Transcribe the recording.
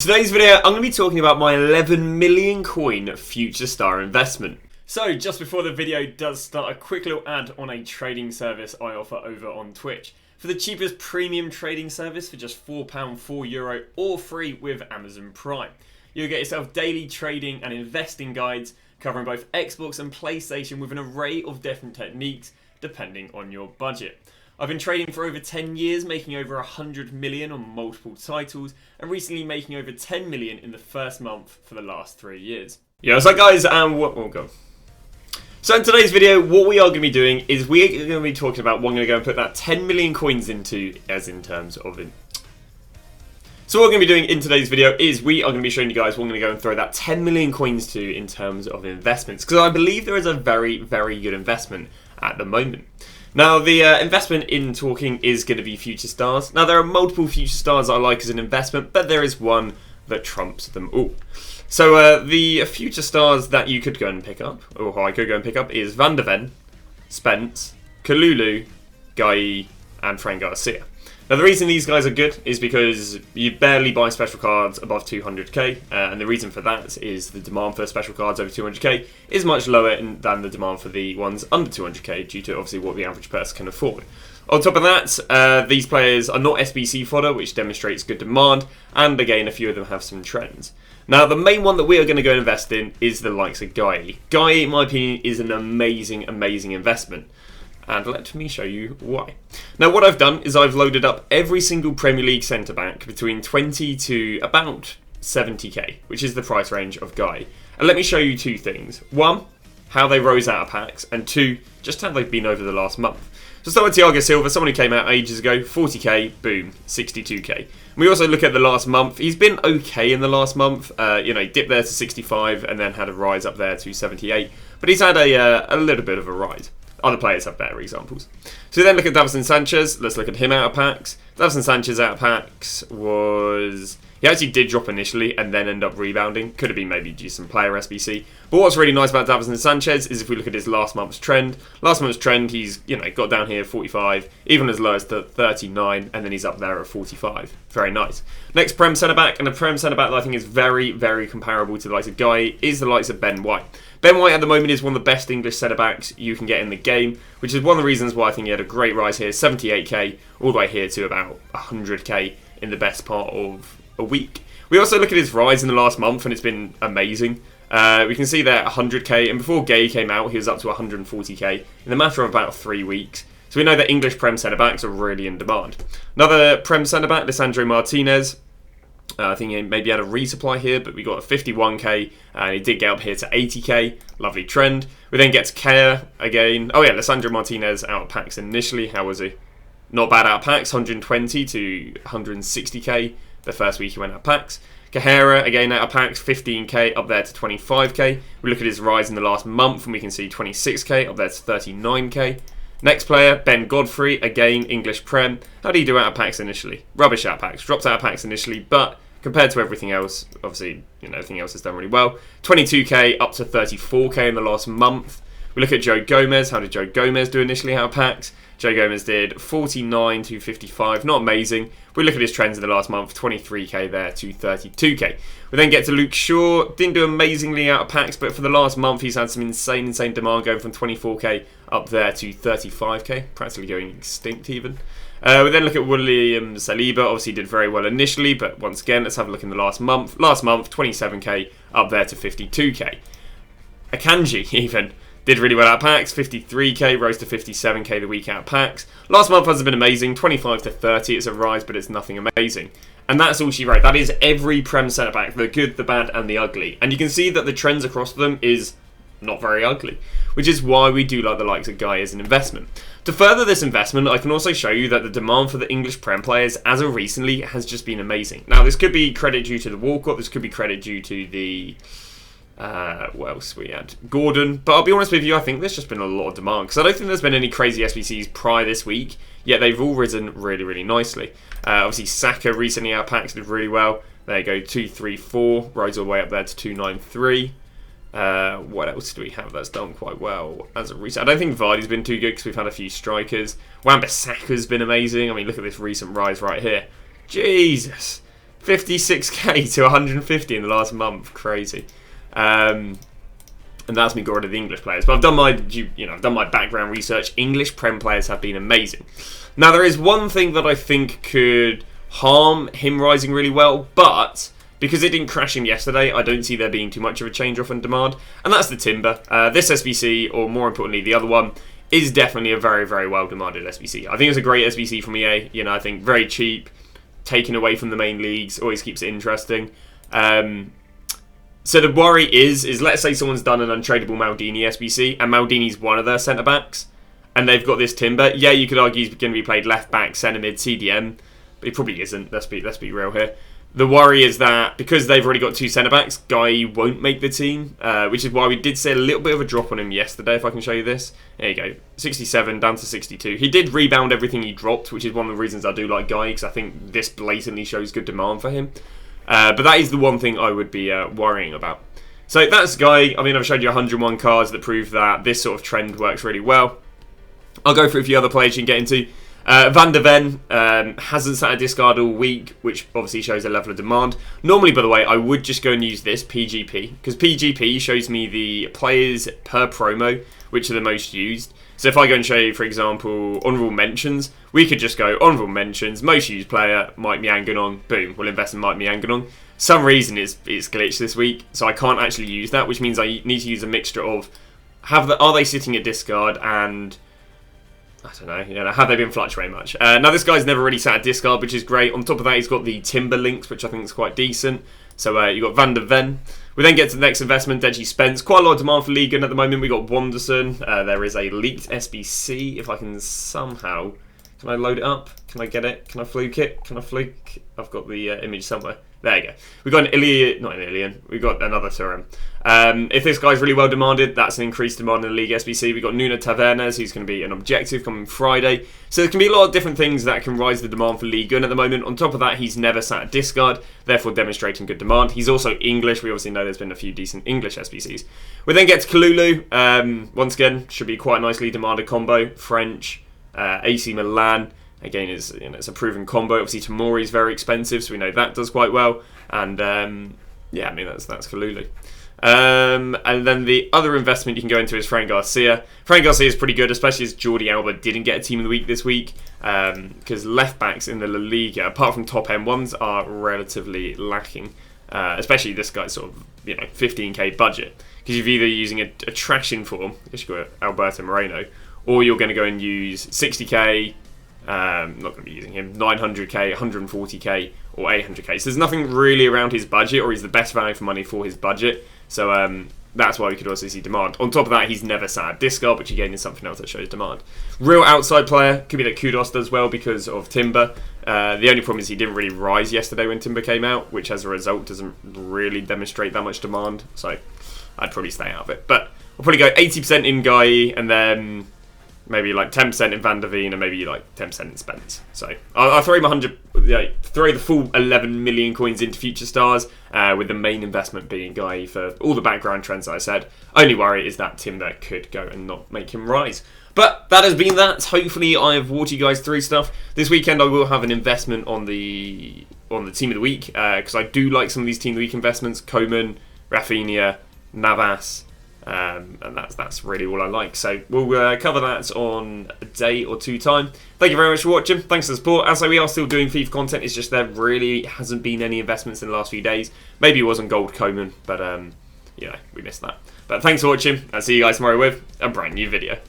Today's video, I'm going to be talking about my 11 million coin future star investment. So just before the video does start, a quick little ad on a trading service I offer over on Twitch. For the cheapest premium trading service for just £4, €4 or free with Amazon Prime. You'll get yourself daily trading and investing guides covering both Xbox and PlayStation with an array of different techniques depending on your budget. I've been trading for over 10 years, making over 100 million on multiple titles, and recently making over 10 million in the first month for the last 3 years. Yeah, what's up guys, and So in today's video, what we are going to be doing is we are going to be talking about what I'm going to go and put that 10 million coins into So what we're going to be doing in today's video is we are going to be showing you guys what I'm going to go and throw that 10 million coins to in terms of investments, because I believe there is a very, very good investment at the moment. Now, the investment in talking is going to be future stars. Now, there are multiple future stars I like as an investment, but there is one that trumps them all. So, the future stars that you could go and pick up, or I could go and pick up, is Van de Ven, Spence, Kalulu, Guy, and Frank Garcia. Now, the reason these guys are good is because you barely buy special cards above 200k, and the reason for that is the demand for special cards over 200k is much lower than the demand for the ones under 200k due to obviously what the average person can afford. On top of that, these players are not SBC fodder, which demonstrates good demand, and again, a few of them have some trends. Now, the main one that we are going to go and invest in is the likes of Guy. Guy, in my opinion, is an amazing, amazing investment. And let me show you why. Now, what I've done is I've loaded up every single Premier League centre-back between 20 to about 70k, which is the price range of Guy. And let me show you two things. One, how they rose out of packs, and two, just how they've been over the last month. So start with Thiago Silva, someone who came out ages ago, 40k, boom, 62k. And we also look at the last month. He's been okay in the last month. He dipped there to 65 and then had a rise up there to 78. But he's had a little bit of a rise. Other players have better examples. So then look at Davinson Sanchez. Let's look at him out of packs. Davinson Sanchez out of packs was... He actually did drop initially and then end up rebounding. Could have been maybe due to some player SBC. But what's really nice about Davinson Sanchez is if we look at his last month's trend. Last month's trend, he's got down here 45, even as low as 39, and then he's up there at 45. Very nice. Next Prem centre-back, and the Prem centre-back that I think is very, very comparable to the likes of Guy, is the likes of Ben White. Ben White at the moment is one of the best English centre-backs you can get in the game, which is one of the reasons why I think he had a great rise here, 78k, all the way here to about 100k in the best part of a week. We also look at his rise in the last month, and it's been amazing. We can see there 100k, and before Gay came out, he was up to 140k in the matter of about 3 weeks. So we know that English Prem centre-backs are really in demand. Another Prem centre-back, Lisandro Martinez. I think he maybe had a resupply here, but we got a 51k, and he did get up here to 80k. Lovely trend. We then get to Kea again. Oh yeah, Lisandro Martinez out of packs initially. How was he? Not bad out of packs, 120 to 160k. The first week he went out of packs. Kahera, again out of packs, 15k up there to 25k. We look at his rise in the last month and we can see 26k up there to 39k. Next player, Ben Godfrey, again English Prem. How did he do out of packs initially? Rubbish out of packs, dropped out of packs initially, but compared to everything else, obviously, everything else has done really well. 22k up to 34k in the last month. We look at Joe Gomez. How did Joe Gomez do initially out of packs? Joe Gomez did 49 to 55, not amazing. We look at his trends in the last month, 23k there to 32k. We then get to Luke Shaw, didn't do amazingly out of packs, but for the last month he's had some insane demand, going from 24k up there to 35k, practically going extinct even. We then look at William Saliba, obviously did very well initially, but once again, let's have a look in the last month. Last month, 27k up there to 52k. Akanji even did really well out of packs, 53k, rose to 57k the week out of packs. Last month hasn't been amazing, 25 to 30, it's a rise, but it's nothing amazing. And that's all she wrote. That is every Prem centre-back, the good, the bad, and the ugly. And you can see that the trends across them is not very ugly, which is why we do like the likes of Guy as an investment. To further this investment, I can also show you that the demand for the English Prem players as of recently has just been amazing. Now, this could be credit due to the Walcott, this could be credit due to the... what else we had? Gordon. But I'll be honest with you, I think there's just been a lot of demand, because I don't think there's been any crazy SBCs prior this week, yet they've all risen really, really nicely. Obviously, Saka recently out of packs did really well. There you go, 234, rose all the way up there to 293. What else do we have that's done quite well as a recent? I don't think Vardy's been too good because we've had a few strikers. Wan-Bissaka's been amazing. I mean, look at this recent rise right here. Jesus. 56k to 150 in the last month. Crazy. And that's me got rid of the English players. But I've done my, I've done my background research. English Prem players have been amazing. Now there is one thing that I think could harm him rising really well, but because it didn't crash him yesterday, I don't see there being too much of a change off in demand, and that's the Timber. This SBC, or more importantly, the other one, is definitely a very, very well demanded SBC. I think it's a great SBC from EA. I think very cheap, taken away from the main leagues, always keeps it interesting. So the worry is let's say someone's done an untradeable Maldini SBC, and Maldini's one of their centre backs, and they've got this Timber. Yeah, you could argue he's going to be played left back, centre mid, CDM, but he probably isn't. Let's be real here. The worry is that because they've already got two centre-backs, Guy won't make the team, which is why we did see a little bit of a drop on him yesterday, if I can show you this. There you go, 67 down to 62. He did rebound everything he dropped, which is one of the reasons I do like Guy, because I think this blatantly shows good demand for him. But that is the one thing I would be worrying about. So that's Guy. I mean, I've showed you 101 cards that prove that this sort of trend works really well. I'll go through a few other players you can get into. Van der Ven hasn't sat a discard all week, which obviously shows a level of demand. Normally, by the way, I would just go and use this PGP, because PGP shows me the players per promo, which are the most used. So if I go and show you, for example, honourable mentions, we could just go honourable mentions, most used player, Mike Mianganon, boom, we'll invest in Mike Mianganon. Some reason it's glitched this week, so I can't actually use that, which means I need to use a mixture of, are they sitting at discard and... I don't know, have they been fluctuating much? Now this guy's never really sat at discard, which is great. On top of that, he's got the Timber links, which I think is quite decent. So you've got Van der Ven. We then get to the next investment, Deji Spence. Quite a lot of demand for Ligon at the moment. We got Wanderson. There is a leaked SBC. If I can somehow... Can I load it up? Can I get it? Can I fluke it? Can I fluke? I've got the image somewhere. There you go. We've got an Ilian, not an Ilian, we've got another Turam. If this guy's really well demanded, that's an increased demand in the League SBC. We've got Nuno Tavernes, who's going to be an objective coming Friday. So there can be a lot of different things that can rise the demand for League Gun at the moment. On top of that, he's never sat at discard, therefore demonstrating good demand. He's also English. We obviously know there's been a few decent English SBCs. We then get to Kalulu. Once again, should be quite a nicely demanded combo. French, AC Milan. Again, it's a proven combo. Obviously, Tomori is very expensive, so we know that does quite well. And yeah, I mean that's Kalulu. And then the other investment you can go into is Fran Garcia. Fran Garcia is pretty good, especially as Jordi Alba didn't get a team of the week this week, because left backs in the La Liga, apart from top end ones, are relatively lacking. Especially this guy's sort of 15k budget, because you're either using a trash inform, I guess you've got Alberto Moreno, or you're going to go and use 60k. Not going to be using him. 900k, 140k, or 800k. So there's nothing really around his budget, or he's the best value for money for his budget. So that's why we could also see demand. On top of that, he's never sat at discard, which again is something else that shows demand. Real outside player could be that Kudos does well because of Timber. The only problem is he didn't really rise yesterday when Timber came out, which as a result doesn't really demonstrate that much demand. So I'd probably stay out of it. But I'll probably go 80% in Guy, and then maybe like 10% in Van der Veen, and maybe like 10% in Spence. So I'll throw him throw the full 11 million coins into Future Stars, with the main investment being Guy for all the background trends that I said. Only worry is that Timber could go and not make him rise. But that has been that. Hopefully I've walked you guys through stuff. This weekend I will have an investment on the Team of the Week, because I do like some of these Team of the Week investments. Koeman, Rafinha, Navas. And that's really all I like. So we'll cover that on a day or two time. Thank you very much for watching. Thanks for the support. As I say, we are still doing FIFA content. It's just there really hasn't been any investments in the last few days. Maybe it was on Gold Koeman, but we missed that. But thanks for watching. I'll see you guys tomorrow with a brand new video.